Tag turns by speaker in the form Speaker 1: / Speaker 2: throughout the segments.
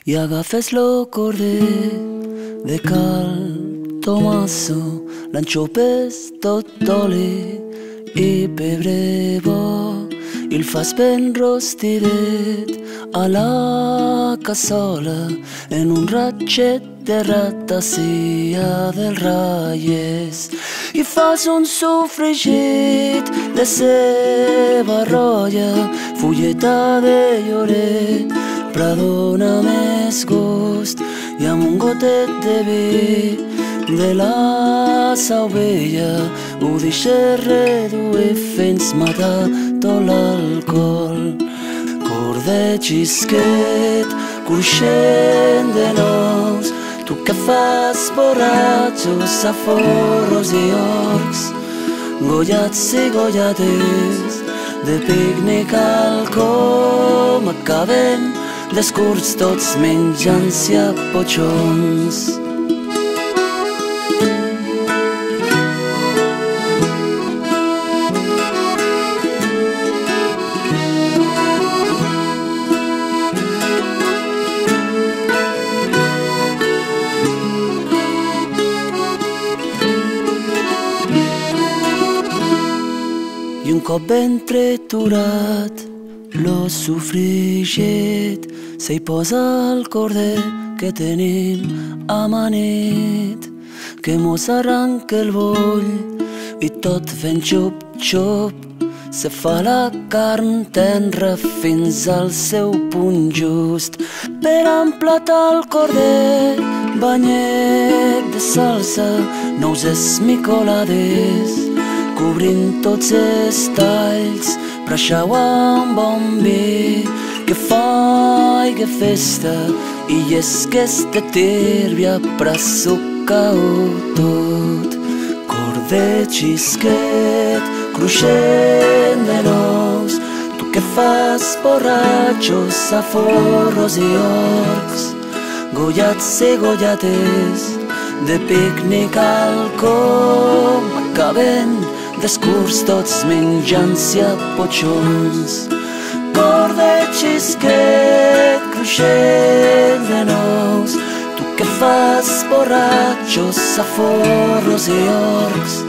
Speaker 1: i agafes lo corder de Cal Tomaso, l'enxopes tot d'oli i pebre bo i el fas ben rostidet a la cassola en un ratxet de rataccia del Reyes i fas un sofregit de ceba roja, fulleta de lloret, però dona més gust i amb un gotet de vi de la sauvella ho deixa reduir fins matar tot l'alcohol. Cor de xisquet, cruixent de nous, tu que fas borratxos a forros i orcs, gollats i gollates de pícnic al com acaben descurts tots menjant-s'hi a potxons. I un cop ben triturat lo sofregit s'hi posa el corder que tenim amanit, que mos arranca el boll i tot fent xup-xup se fa la carn tenra fins al seu punt just. Per emplatar el corder banyet de salsa, nous esmicolades cobrint tots els talls, braixau amb bon vi que faiga festa i és que este tírvia prasuca-ho tot. Cor de xisquet, cruixent de nous, tu que fas borratxos a forros i orcs, gollats i gollates de pícnic al com acaben descurs tots menjant-s'hi a potxons. Cor de xisquet, cruixent de nous, tu que fas borratxos a forros i orcs,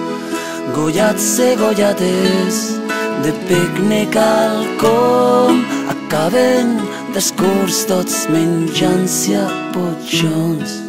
Speaker 1: gollats i gollates de pícnic al com acaben descurs tots menjant-s'hi a potxons.